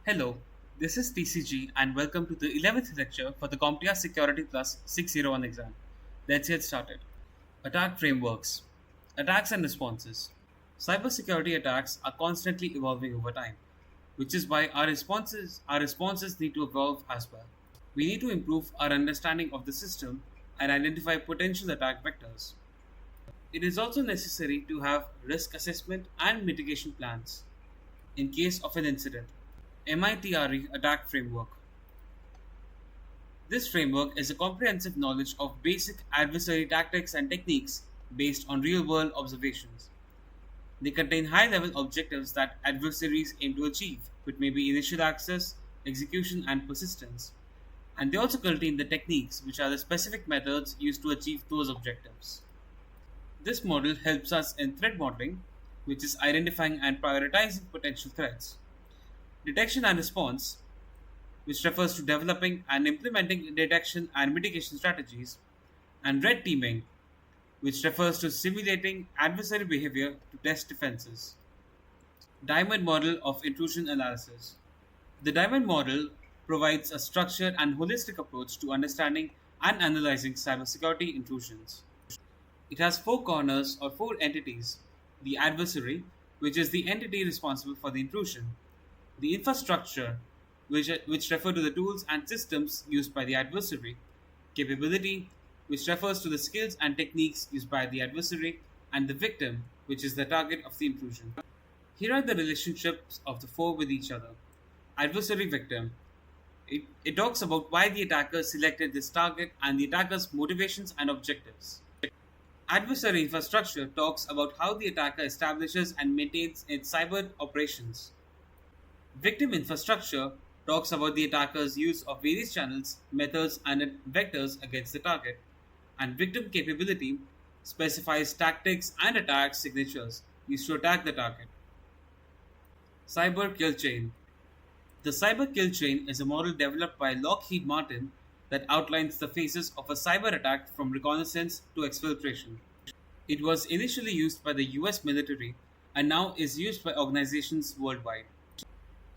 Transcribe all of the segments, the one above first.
Hello, this is TCG and welcome to the 11th lecture for the CompTIA Security Plus 601 exam. Let's get started. Attack frameworks, attacks and responses. Cybersecurity attacks are constantly evolving over time, which is why our responses need to evolve as well. We need to improve our understanding of the system and identify potential attack vectors. It is also necessary to have risk assessment and mitigation plans in case of an incident. MITRE Attack Framework. This framework is a comprehensive knowledge of basic adversary tactics and techniques based on real world observations. They contain high level objectives that adversaries aim to achieve, which may be initial access, execution, and persistence. And they also contain the techniques, which are the specific methods used to achieve those objectives. This model helps us in threat modeling, which is identifying and prioritizing potential threats. Detection and response, which refers to developing and implementing detection and mitigation strategies, and red teaming, which refers to simulating adversary behavior to test defenses. Diamond Model of Intrusion Analysis. The Diamond Model provides a structured and holistic approach to understanding and analyzing cybersecurity intrusions. It has four corners or four entities: the adversary, which is the entity responsible for the intrusion, the infrastructure, which refer to the tools and systems used by the adversary, capability, which refers to the skills and techniques used by the adversary, and the victim, which is the target of the intrusion. Here are the relationships of the four with each other. Adversary victim. It talks about why the attacker selected this target and the attacker's motivations and objectives. Adversary infrastructure talks about how the attacker establishes and maintains its cyber operations. Victim infrastructure talks about the attacker's use of various channels, methods, and vectors against the target. And victim capability specifies tactics and attack signatures used to attack the target. Cyber kill chain. The cyber kill chain is a model developed by Lockheed Martin that outlines the phases of a cyber attack from reconnaissance to exfiltration. It was initially used by the US military and now is used by organizations worldwide.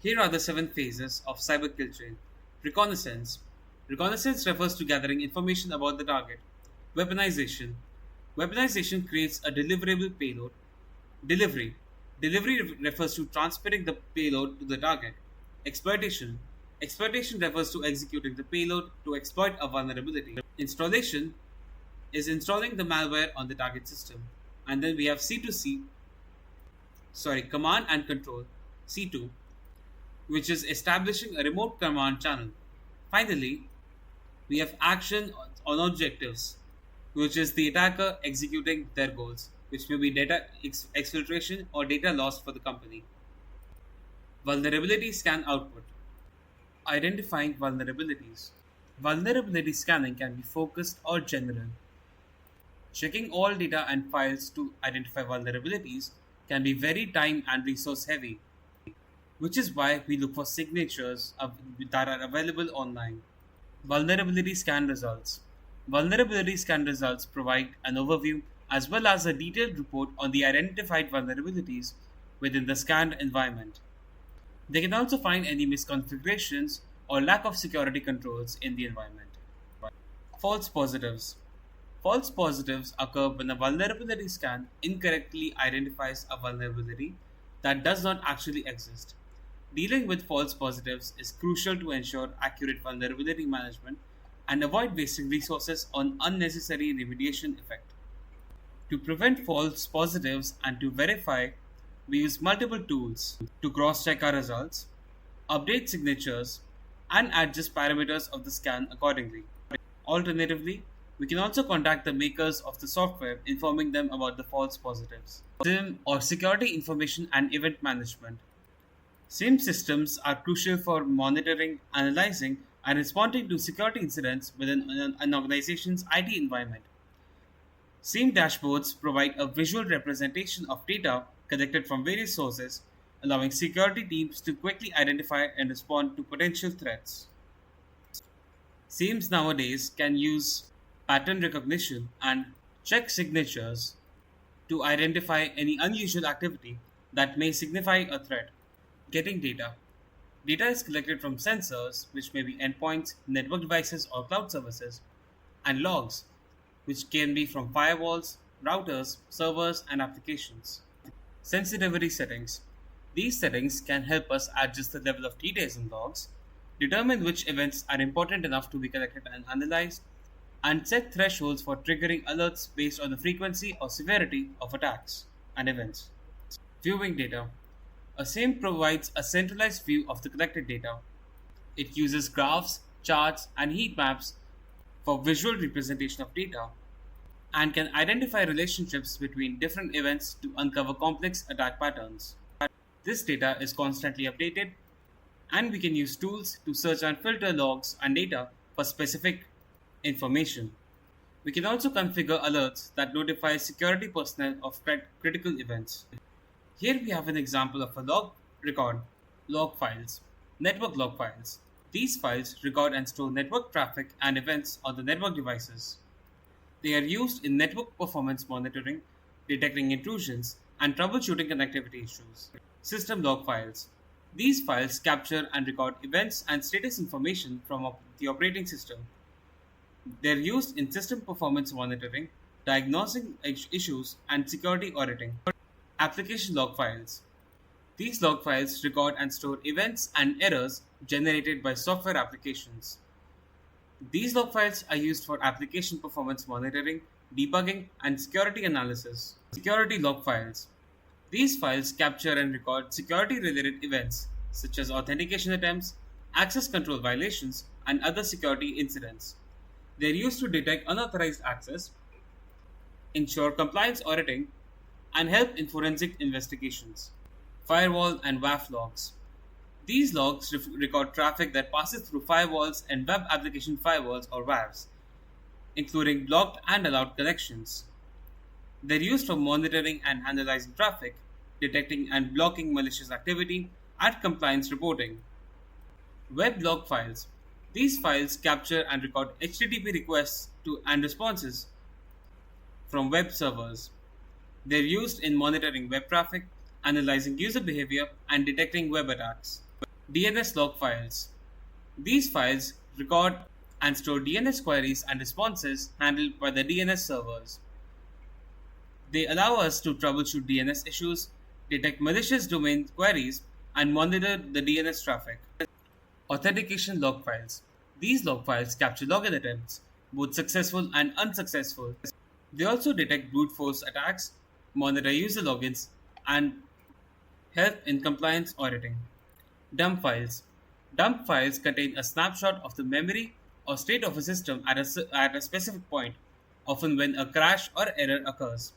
Here are the 7 phases of cyber kill chain. Reconnaissance. Reconnaissance refers to gathering information about the target. Weaponization. Weaponization creates a deliverable payload. Delivery. Delivery refers to transferring the payload to the target. Exploitation. Exploitation refers to executing the payload to exploit a vulnerability. Installation is installing the malware on the target system. And then we have command and control, C2, which is establishing a remote command channel. Finally, we have action on objectives, which is the attacker executing their goals, which may be data exfiltration or data lost for the company. Vulnerability scan output. Identifying vulnerabilities. Vulnerability scanning can be focused or general. Checking all data and files to identify vulnerabilities can be very time and resource heavy, which is why we look for signatures that are available online. Vulnerability scan results. Vulnerability scan results provide an overview as well as a detailed report on the identified vulnerabilities within the scanned environment. They can also find any misconfigurations or lack of security controls in the environment. False positives. False positives occur when a vulnerability scan incorrectly identifies a vulnerability that does not actually exist. Dealing with false positives is crucial to ensure accurate vulnerability management and avoid wasting resources on unnecessary remediation effect. To prevent false positives and to verify, we use multiple tools to cross-check our results, update signatures, and adjust parameters of the scan accordingly. Alternatively, we can also contact the makers of the software informing them about the false positives. SIM or Security Information and Event Management. SIM systems are crucial for monitoring, analyzing, and responding to security incidents within an organization's IT environment. SIEM dashboards provide a visual representation of data collected from various sources, allowing security teams to quickly identify and respond to potential threats. SIEMs nowadays can use pattern recognition and check signatures to identify any unusual activity that may signify a threat. Getting data. Data is collected from sensors, which may be endpoints, network devices, or cloud services, and logs, which can be from firewalls, routers, servers, and applications. Sensitivity settings. These settings can help us adjust the level of details in logs, determine which events are important enough to be collected and analyzed, and set thresholds for triggering alerts based on the frequency or severity of attacks and events. Viewing data. A SIEM provides a centralized view of the collected data. It uses graphs, charts, and heat maps for visual representation of data and can identify relationships between different events to uncover complex attack patterns. This data is constantly updated, and we can use tools to search and filter logs and data for specific information. We can also configure alerts that notify security personnel of critical events. Here we have an example of a log record, log files, network log files. These files record and store network traffic and events on the network devices. They are used in network performance monitoring, detecting intrusions, and troubleshooting connectivity issues. System log files. These files capture and record events and status information from the operating system. They are used in system performance monitoring, diagnosing issues, and security auditing. Application log files. These log files record and store events and errors generated by software applications. These log files are used for application performance monitoring, debugging, and security analysis. Security log files. These files capture and record security related events such as authentication attempts, access control violations, and other security incidents. They are used to detect unauthorized access, ensure compliance auditing, and help in forensic investigations. Firewall and WAF logs. These logs record traffic that passes through firewalls and web application firewalls or WAFs, including blocked and allowed connections. They're used for monitoring and analyzing traffic, detecting and blocking malicious activity, and compliance reporting. Web log files. These files capture and record HTTP requests and responses from web servers. They're used in monitoring web traffic, analyzing user behavior, and detecting web attacks. DNS log files. These files record and store DNS queries and responses handled by the DNS servers. They allow us to troubleshoot DNS issues, detect malicious domain queries, and monitor the DNS traffic. Authentication log files. These log files capture login attempts, both successful and unsuccessful. They also detect brute force attacks, monitor user logins, and help in compliance auditing. Dump files. Dump files contain a snapshot of the memory or state of a system at a specific point, often when a crash or error occurs.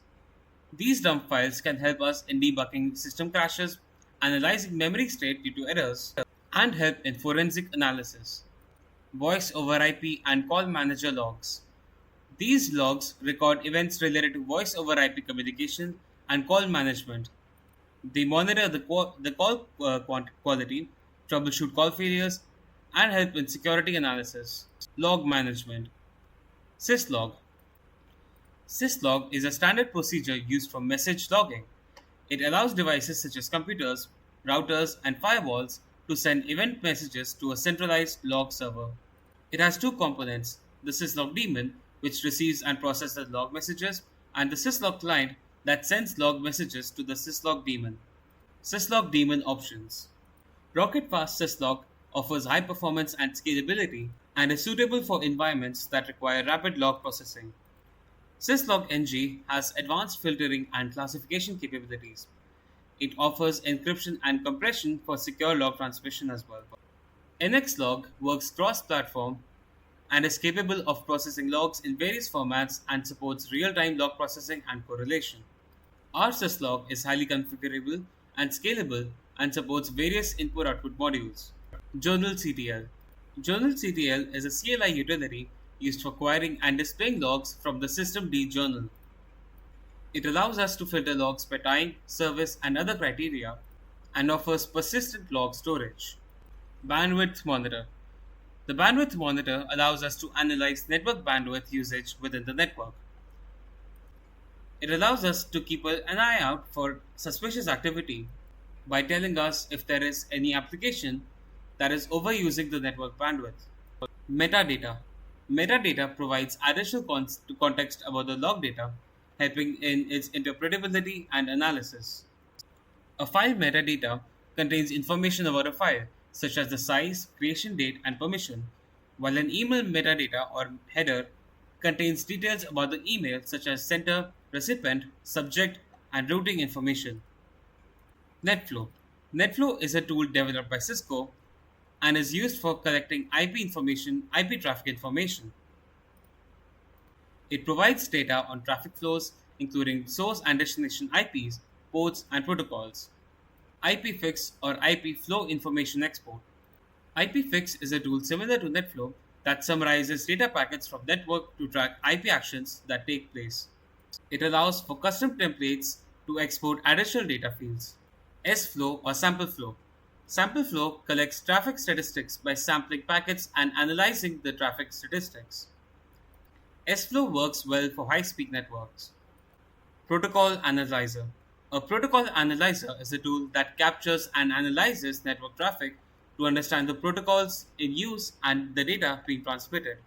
These dump files can help us in debugging system crashes, analyzing memory state due to errors, and help in forensic analysis. Voice over IP and call manager logs. These logs record events related to voice over IP communication and call management. They monitor the call quality, troubleshoot call failures, and help in security analysis. Log management. Syslog. Syslog is a standard procedure used for message logging. It allows devices such as computers, routers, and firewalls to send event messages to a centralized log server. It has two components: the syslog daemon, which receives and processes log messages, and the syslog client that sends log messages to the syslog daemon. Syslog daemon options. Rocket-fast syslog offers high performance and scalability and is suitable for environments that require rapid log processing. Syslog NG has advanced filtering and classification capabilities. It offers encryption and compression for secure log transmission as well. NXLog works cross-platform and is capable of processing logs in various formats and supports real-time log processing and correlation. rsyslog is highly configurable and scalable and supports various input-output modules. Journal-CTL. Journal-CTL is a CLI utility used for querying and displaying logs from the systemd journal. It allows us to filter logs by time, service, and other criteria, and offers persistent log storage. Bandwidth monitor. The bandwidth monitor allows us to analyze network bandwidth usage within the network. It allows us to keep an eye out for suspicious activity by telling us if there is any application that is overusing the network bandwidth. Metadata. Metadata provides additional context about the log data, helping in its interpretability and analysis. A file metadata contains information about a file, such as the size, creation date, and permission, while an email metadata or header contains details about the email, such as sender, recipient, subject, and routing information. NetFlow. NetFlow is a tool developed by Cisco and is used for collecting IP traffic information. It provides data on traffic flows, including source and destination IPs, ports, and protocols. IPFix or IP Flow Information Export. IPFix is a tool similar to NetFlow that summarizes data packets from network to track IP actions that take place. It allows for custom templates to export additional data fields. SFlow or Sample Flow. Sample Flow collects traffic statistics by sampling packets and analyzing the traffic statistics. SFlow works well for high-speed networks. Protocol Analyzer. A protocol analyzer is a tool that captures and analyzes network traffic to understand the protocols in use and the data being transmitted.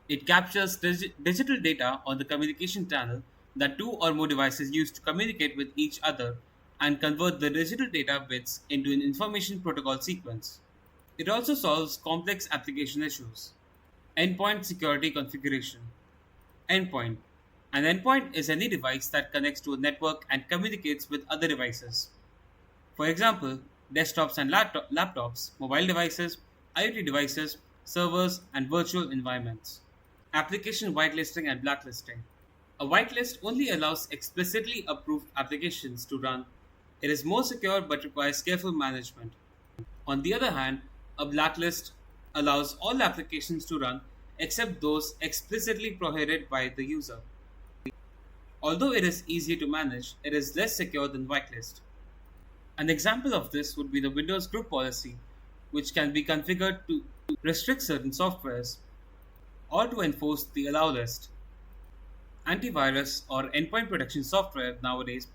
It captures digital data on the communication channel that two or more devices use to communicate with each other and convert the digital data bits into an information protocol sequence. It also solves complex application issues. Endpoint Security Configuration. Endpoint. An endpoint is any device that connects to a network and communicates with other devices. For example, desktops and laptops, mobile devices, IoT devices, servers, and virtual environments. Application whitelisting and blacklisting. A whitelist only allows explicitly approved applications to run. It is more secure but requires careful management. On the other hand, a blacklist allows all applications to run except those explicitly prohibited by the user. Although it is easier to manage, it is less secure than whitelist. An example of this would be the Windows group policy, which can be configured to restrict certain softwares or to enforce the allow list. Antivirus or endpoint protection software nowadays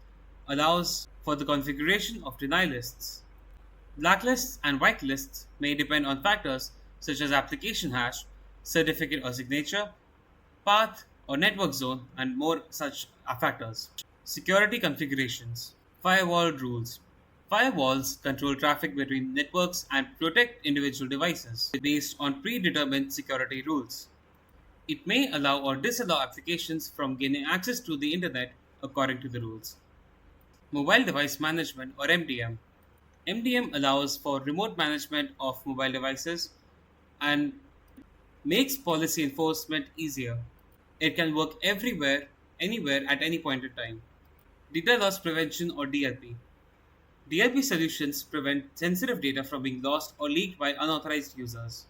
allows for the configuration of deny lists. Blacklists and whitelists may depend on factors such as application hash, certificate or signature, path or network zone, and more such factors. Security configurations. Firewall rules. Firewalls control traffic between networks and protect individual devices based on predetermined security rules. It may allow or disallow applications from gaining access to the internet according to the rules. Mobile Device Management or MDM. MDM allows for remote management of mobile devices and makes policy enforcement easier. It can work everywhere, anywhere, at any point in time. Data Loss Prevention or DLP. DLP solutions prevent sensitive data from being lost or leaked by unauthorized users.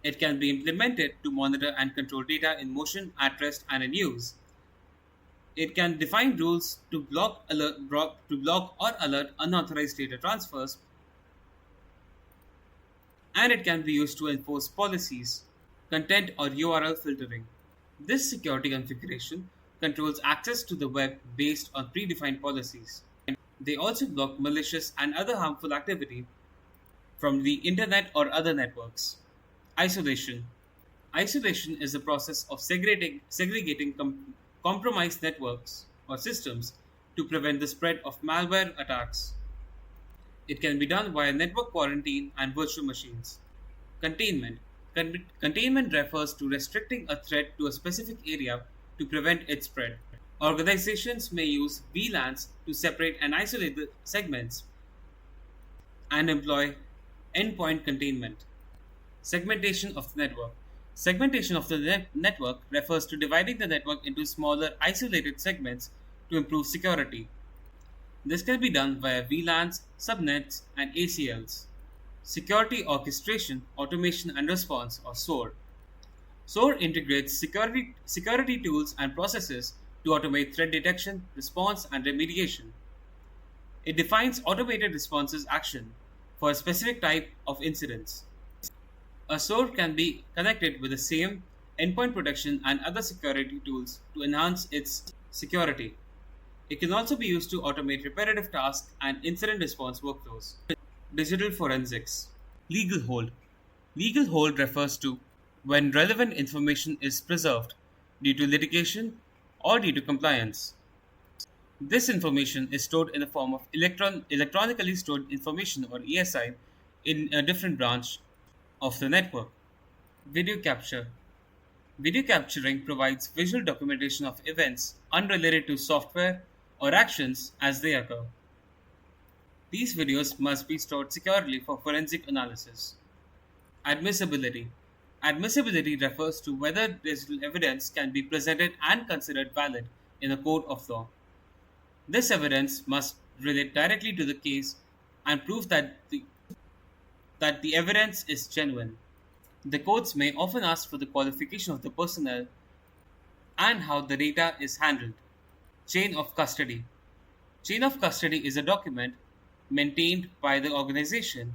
It can be implemented to monitor and control data in motion, at rest, and in use. It can define rules to block or alert unauthorized data transfers, and it can be used to enforce policies, content or URL filtering. This security configuration controls access to the web based on predefined policies. They also block malicious and other harmful activity from the internet or other networks. Isolation. Isolation is the process of segregating compromised networks or systems to prevent the spread of malware attacks. It can be done via network quarantine and virtual machines. Containment. Containment refers to restricting a threat to a specific area to prevent its spread. Organizations may use VLANs to separate and isolate the segments and employ endpoint containment. Segmentation of the network. Segmentation of the network refers to dividing the network into smaller, isolated segments to improve security. This can be done via VLANs, subnets, and ACLs. Security Orchestration, Automation and Response, or SOAR. SOAR integrates security tools and processes to automate threat detection, response, and remediation. It defines automated responses action for a specific type of incidents. A SOAR can be connected with the same endpoint protection and other security tools to enhance its security. It can also be used to automate repetitive tasks and incident response workflows. Digital forensics. Legal hold. Legal hold refers to when relevant information is preserved due to litigation or due to compliance. This information is stored in the form of electronically stored information or ESI in a different branch of the network. Video capture. Video capturing provides visual documentation of events unrelated to software or actions as they occur. These videos must be stored securely for forensic analysis. Admissibility. Admissibility refers to whether digital evidence can be presented and considered valid in a court of law. This evidence must relate directly to the case and prove that the evidence is genuine. The courts may often ask for the qualification of the personnel and how the data is handled. Chain of custody. Chain of custody is a document maintained by the organization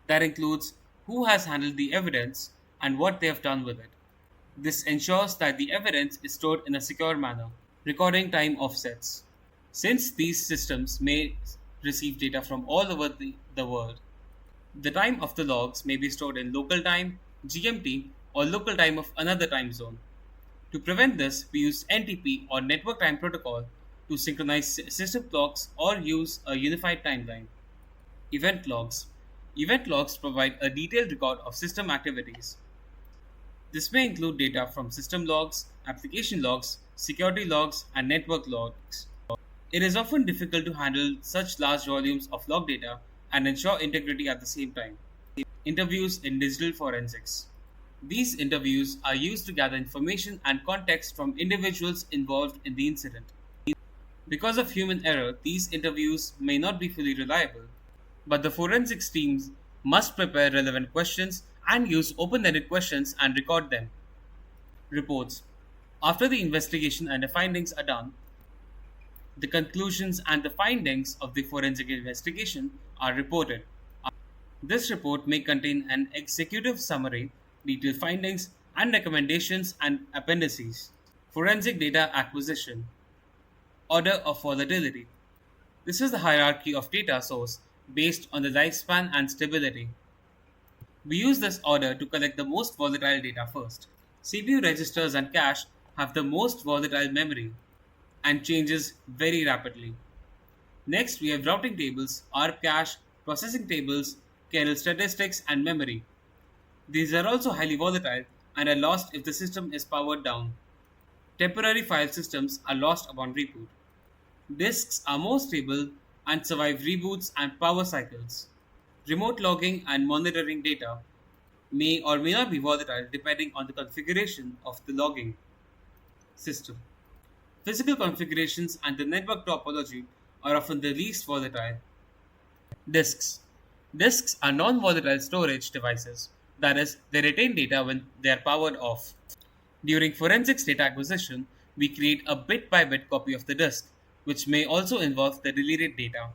that includes who has handled the evidence and what they have done with it. This ensures that the evidence is stored in a secure manner. Recording time offsets. Since these systems may receive data from all over the world, the time of the logs may be stored in local time, GMT, or local time of another time zone. To prevent this, we use NTP or Network Time Protocol to synchronize system clocks or use a unified timeline. Event logs. Event logs provide a detailed record of system activities. This may include data from system logs, application logs, security logs, and network logs. It is often difficult to handle such large volumes of log data and ensure integrity at the same time. Interviews in digital forensics. These interviews are used to gather information and context from individuals involved in the incident. Because of human error, these interviews may not be fully reliable, but the forensics teams must prepare relevant questions and use open ended questions and record them. Reports. After the investigation and the findings are done, the conclusions and the findings of the forensic investigation are reported. This report may contain an executive summary, detailed findings, and recommendations and appendices. Forensic data acquisition. Order of volatility. This is the hierarchy of data source based on the lifespan and stability. We use this order to collect the most volatile data first. CPU registers and cache have the most volatile memory and changes very rapidly. Next, we have routing tables, ARP cache, processing tables, kernel statistics, and memory. These are also highly volatile and are lost if the system is powered down. Temporary file systems are lost upon reboot. Disks are more stable and survive reboots and power cycles. Remote logging and monitoring data may or may not be volatile depending on the configuration of the logging system. Physical configurations and the network topology are often the least volatile. Disks. Disks are non volatile storage devices, that is, they retain data when they are powered off. During forensics data acquisition, we create a bit by bit copy of the disk, which may also involve the deleted data.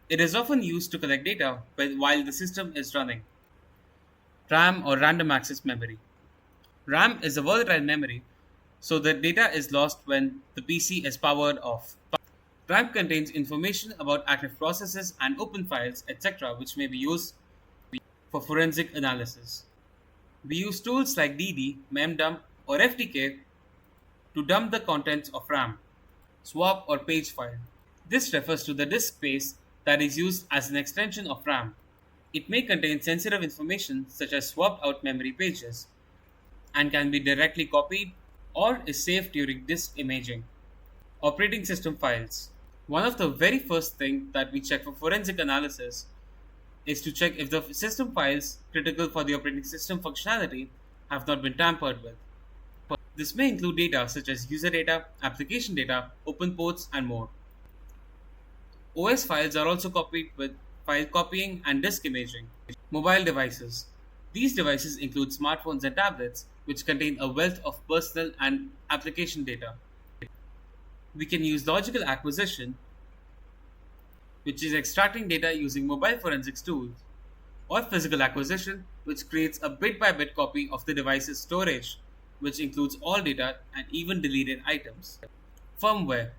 It is often used to collect data while the system is running. RAM or random access memory. RAM is a volatile memory, so the data is lost when the PC is powered off. RAM contains information about active processes and open files, etc., which may be used for forensic analysis. We use tools like DD, memdump, or FTK to dump the contents of RAM, swap, or page file. This refers to the disk space that is used as an extension of RAM. It may contain sensitive information such as swapped out memory pages and can be directly copied or is saved during disk imaging. Operating system files. One of the very first things that we check for forensic analysis is to check if the system files critical for the operating system functionality have not been tampered with. This may include data such as user data, application data, open ports, and more. OS files are also copied with file copying and disk imaging. Mobile devices. These devices include smartphones and tablets, which contain a wealth of personal and application data. We can use logical acquisition, which is extracting data using mobile forensics tools, or physical acquisition, which creates a bit by bit copy of the device's storage, which includes all data and even deleted items. Firmware.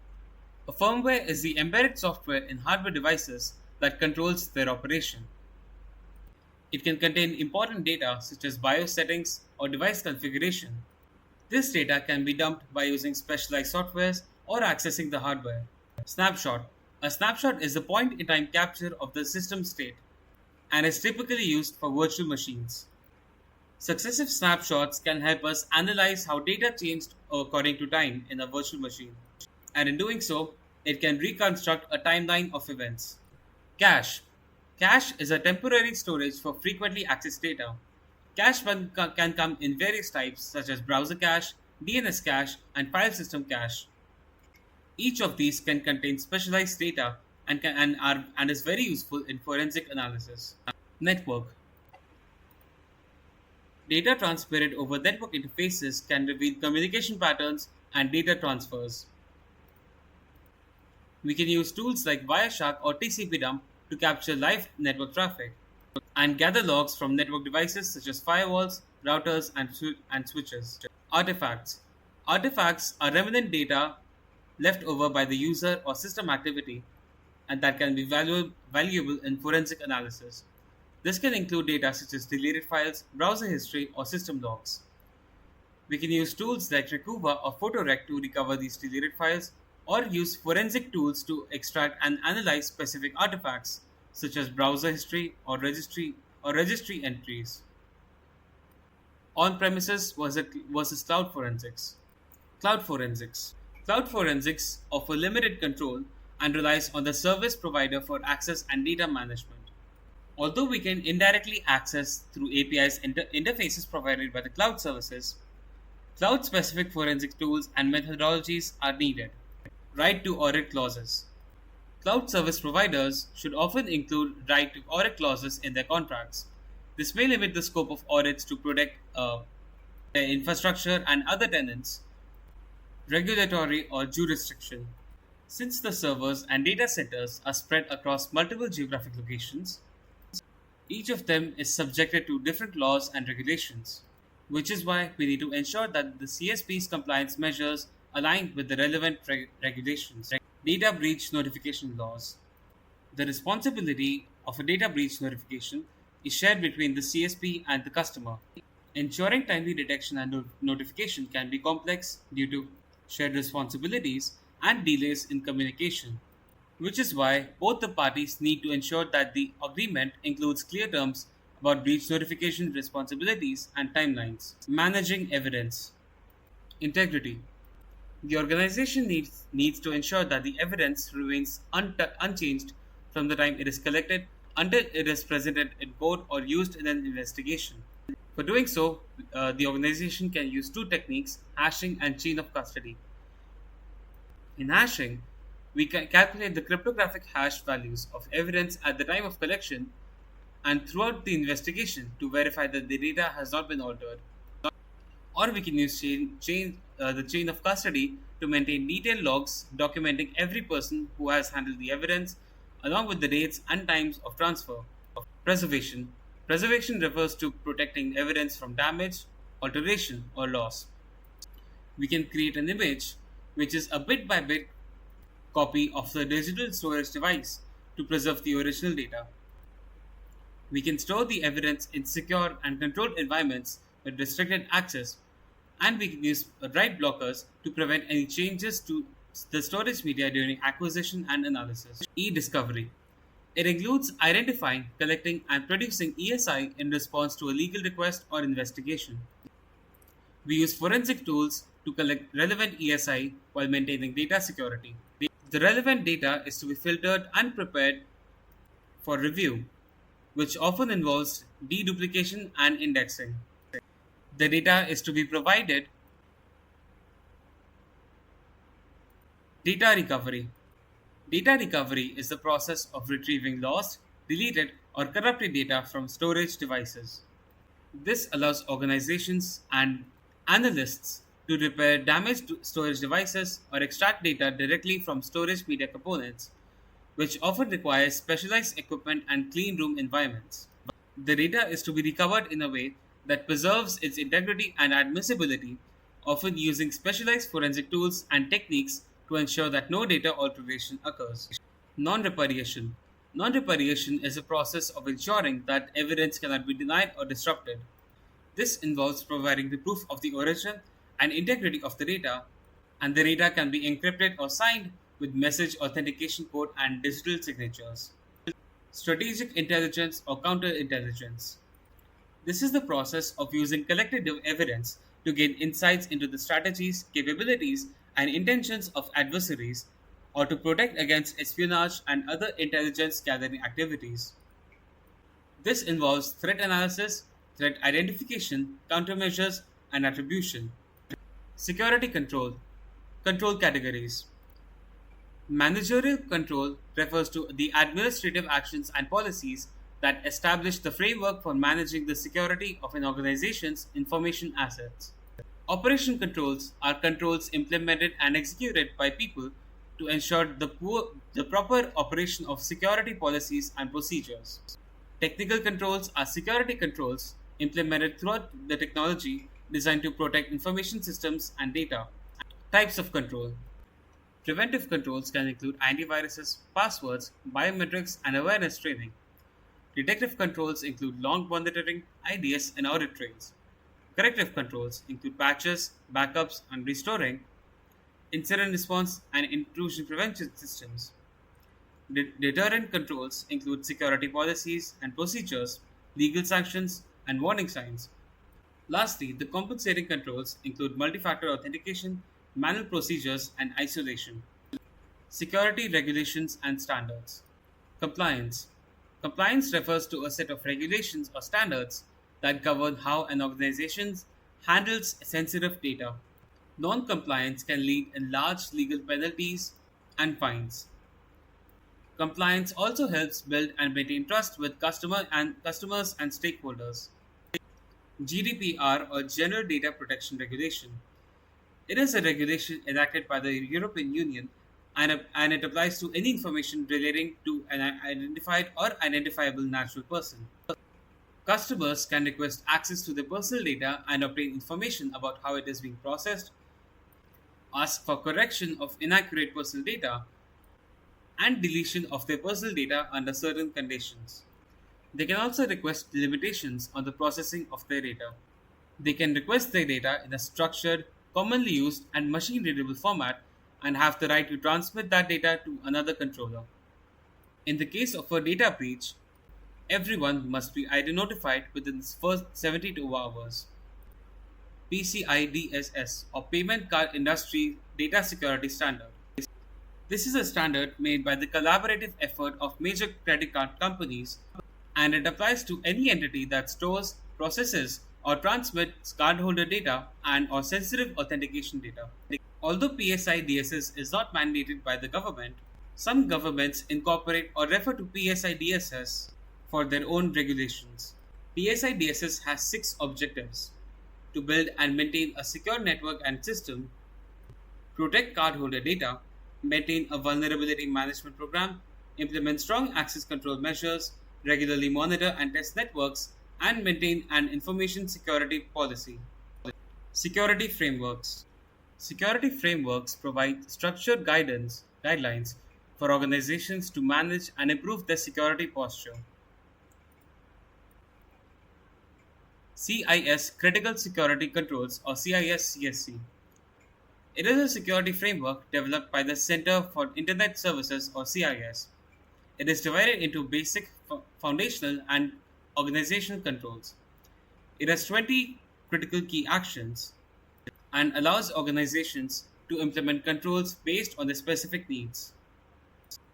A firmware is the embedded software in hardware devices that controls their operation. It can contain important data such as BIOS settings or device configuration. This data can be dumped by using specialized softwares or accessing the hardware. Snapshot. A snapshot is a point in time capture of the system state and is typically used for virtual machines. Successive snapshots can help us analyze how data changed according to time in a virtual machine, and in doing so, it can reconstruct a timeline of events. Cache. Cache is a temporary storage for frequently accessed data. Cache can come in various types such as browser cache, DNS cache, and file system cache. Each of these can contain specialized data and is very useful in forensic analysis. Network. Data transmitted over network interfaces can reveal communication patterns and data transfers. We can use tools like Wireshark or TCP dump to capture live network traffic and gather logs from network devices such as firewalls, routers, and switches. Artifacts. Artifacts are remnant data left over by the user or system activity and that can be valuable in forensic analysis. This can include data such as deleted files, browser history, or system logs. We can use tools like Recuva or Photorec to recover these deleted files, or use forensic tools to extract and analyze specific artifacts, such as browser history or registry entries. On-premises versus cloud forensics. Cloud forensics. Cloud forensics offer limited control and relies on the service provider for access and data management. Although we can indirectly access through APIs interfaces provided by the cloud services, cloud specific forensic tools and methodologies are needed. Right to audit clauses. Cloud service providers should often include right to audit clauses in their contracts. This may limit the scope of audits to protect their infrastructure and other tenants, regulatory or jurisdiction. Since the servers and data centers are spread across multiple geographic locations, each of them is subjected to different laws and regulations, which is why we need to ensure that the CSP's compliance measures align with the relevant regulations. Data breach notification laws. The responsibility of a data breach notification is shared between the CSP and the customer. Ensuring timely detection and notification can be complex due to shared responsibilities and delays in communication, which is why both the parties need to ensure that the agreement includes clear terms about breach notification responsibilities and timelines. Managing evidence. Integrity. The organization needs to ensure that the evidence remains unchanged from the time it is collected until it is presented in court or used in an investigation. For doing so, the organization can use two techniques: hashing and chain of custody. In hashing, we can calculate the cryptographic hash values of evidence at the time of collection and throughout the investigation to verify that the data has not been altered. Or we can use the chain of custody to maintain detailed logs documenting every person who has handled the evidence, along with the dates and times of transfer. Preservation. Preservation refers to protecting evidence from damage, alteration, or loss. We can create an image which is a bit by bit copy of the digital storage device to preserve the original data. We can store the evidence in secure and controlled environments with restricted access, and we can use write blockers to prevent any changes to the storage media during acquisition and analysis. E-discovery. It includes identifying, collecting, and producing ESI in response to a legal request or investigation. We use forensic tools to collect relevant ESI while maintaining data security. The relevant data is to be filtered and prepared for review, which often involves deduplication and indexing. The data is to be provided. Data recovery. Data recovery is the process of retrieving lost, deleted, or corrupted data from storage devices. This allows organizations and analysts to repair damaged storage devices or extract data directly from storage media components, which often requires specialized equipment and clean room environments. The data is to be recovered in a way that preserves its integrity and admissibility, often using specialized forensic tools and techniques to ensure that no data alteration occurs. Non-reparation. Non-repudiation is a process of ensuring that evidence cannot be denied or disrupted. This involves providing the proof of the origin and integrity of the data, and the data can be encrypted or signed with message authentication code and digital signatures. Strategic intelligence or counterintelligence. This is the process of using collected evidence to gain insights into the strategies, capabilities, and intentions of adversaries, or to protect against espionage and other intelligence gathering activities. This involves threat analysis, threat identification, countermeasures, and attribution. Security control. Control categories. Managerial control refers to the administrative actions and policies that establish the framework for managing the security of an organization's information assets. Operation controls are controls implemented and executed by people to ensure the proper operation of security policies and procedures. Technical controls are security controls implemented throughout the technology designed to protect information systems and data. Types of control. Preventive controls can include antiviruses, passwords, biometrics, and awareness training. Detective controls include long monitoring, IDS, and audit trails. Corrective controls include patches, backups, and restoring, incident response, and intrusion prevention systems. Deterrent controls include security policies and procedures, legal sanctions, and warning signs. Lastly, the compensating controls include multi-factor authentication, manual procedures, and isolation. Security regulations and standards. Compliance. Compliance refers to a set of regulations or standards that govern how an organization handles sensitive data. Non-compliance can lead in large legal penalties and fines. Compliance also helps build and maintain trust with customers and stakeholders. GDPR or General Data Protection Regulation. It is a regulation enacted by the European Union and it applies to any information relating to an identified or identifiable natural person. Customers can request access to their personal data and obtain information about how it is being processed, ask for correction of inaccurate personal data, and deletion of their personal data under certain conditions. They can also request limitations on the processing of their data. They can request their data in a structured, commonly used, and machine readable format and have the right to transmit that data to another controller. In the case of a data breach, everyone must be ID notified within the first 72 hours. PCI DSS or Payment Card Industry Data Security Standard. This is a standard made by the collaborative effort of major credit card companies and it applies to any entity that stores, processes, or transmits cardholder data and or sensitive authentication data. Although PSI DSS is not mandated by the government, some governments incorporate or refer to PSI DSS for their own regulations. PSI DSS has 6 objectives: to build and maintain a secure network and system, protect cardholder data, maintain a vulnerability management program, implement strong access control measures, regularly monitor and test networks, and maintain an information security policy. Security frameworks. Security frameworks provide structured guidelines for organizations to manage and improve their security posture. CIS Critical Security Controls or CIS CSC. It is a security framework developed by the Center for Internet Services or CIS. It is divided into basic, foundational, and organizational controls. It has 20 critical key actions and allows organizations to implement controls based on their specific needs.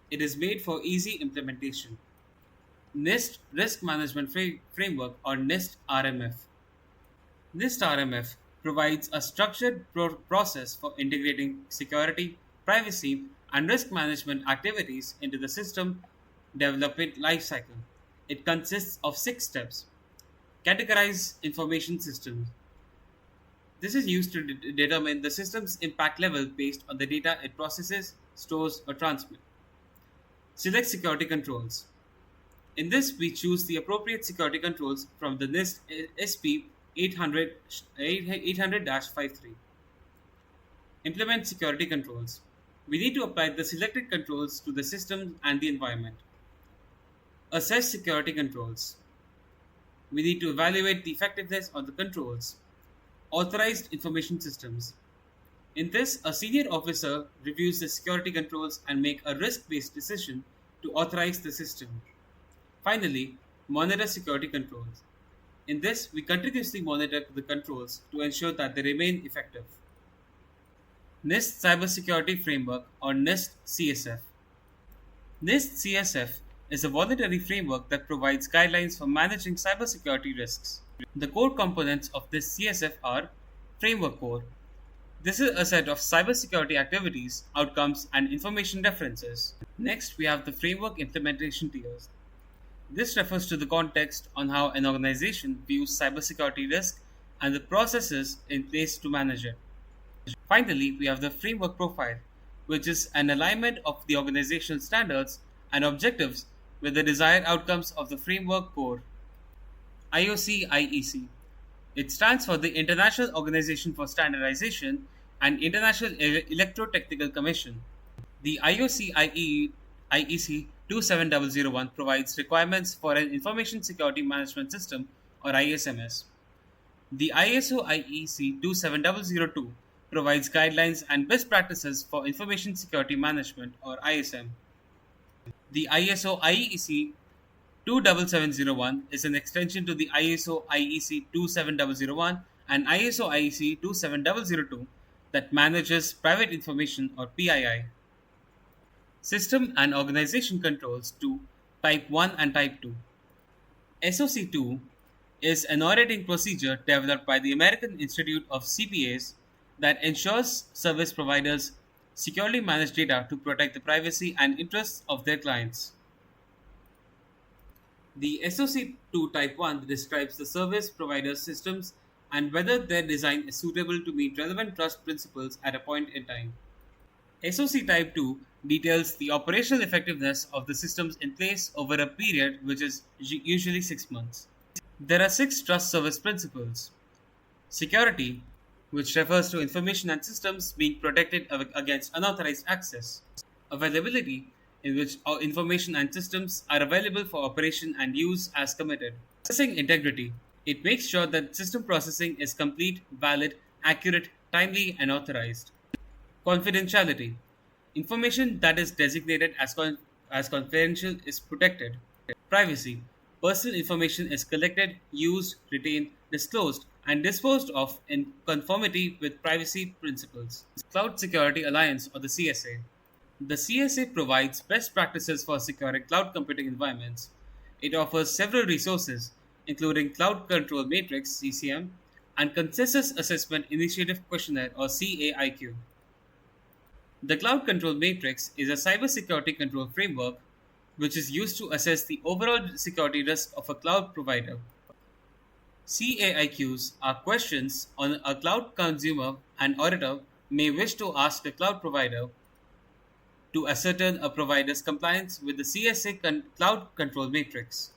It is made for easy implementation. NIST Risk Management Framework or NIST RMF. NIST RMF provides a structured process for integrating security, privacy, and risk management activities into the system development lifecycle. It consists of 6 steps. Categorize information systems. This is used to determine the system's impact level based on the data it processes, stores, or transmits. Select security controls. In this, we choose the appropriate security controls from the NIST SP 800-53. Implement security controls. We need to apply the selected controls to the system and the environment. Assess security controls. We need to evaluate the effectiveness of the controls. Authorized information systems. In this, a senior officer reviews the security controls and make a risk-based decision to authorize the system. Finally, monitor security controls. In this, we continuously monitor the controls to ensure that they remain effective. NIST Cybersecurity Framework or NIST CSF. NIST CSF is a voluntary framework that provides guidelines for managing cybersecurity risks. The core components of this CSF are Framework Core. This is a set of cybersecurity activities, outcomes, and information references. Next, we have the Framework Implementation Tiers. This refers to the context on how an organization views cybersecurity risk and the processes in place to manage it. Finally, we have the Framework Profile, which is an alignment of the organizational standards and objectives with the desired outcomes of the framework core. IOC-IEC. It stands for the International Organization for Standardization and International Electrotechnical Commission. The IOC-IEC 27001 provides requirements for an Information Security Management System or ISMS. The ISO-IEC 27002 provides guidelines and best practices for Information Security Management or ISM. The ISO-IEC 27701 is an extension to the ISO-IEC 27001 and ISO-IEC 27002 that manages private information or PII. System and Organization Controls to Type 1 and Type 2. SOC2 is an auditing procedure developed by the American Institute of CPAs that ensures service providers securely manage data to protect the privacy and interests of their clients. The SOC2 Type 1 describes the service provider's systems and whether their design is suitable to meet relevant trust principles at a point in time. SOC Type 2 details the operational effectiveness of the systems in place over a period which is usually 6 months. There are 6 trust service principles. Security, which refers to information and systems being protected against unauthorized access. Availability, in which information and systems are available for operation and use as committed. Processing integrity, it makes sure that system processing is complete, valid, accurate, timely, and authorized. Confidentiality, information that is designated as confidential is protected. Privacy, personal information is collected, used, retained, disclosed, and disposed of in conformity with privacy principles. Cloud Security Alliance or the CSA. The CSA provides best practices for securing cloud computing environments. It offers several resources, including Cloud Control Matrix (CCM) and Consensus Assessment Initiative Questionnaire or CAIQ. The Cloud Control Matrix is a cybersecurity control framework which is used to assess the overall security risk of a cloud provider. CAIQs are questions on a cloud consumer and auditor may wish to ask a cloud provider to ascertain a provider's compliance with the CSA Cloud Control Matrix.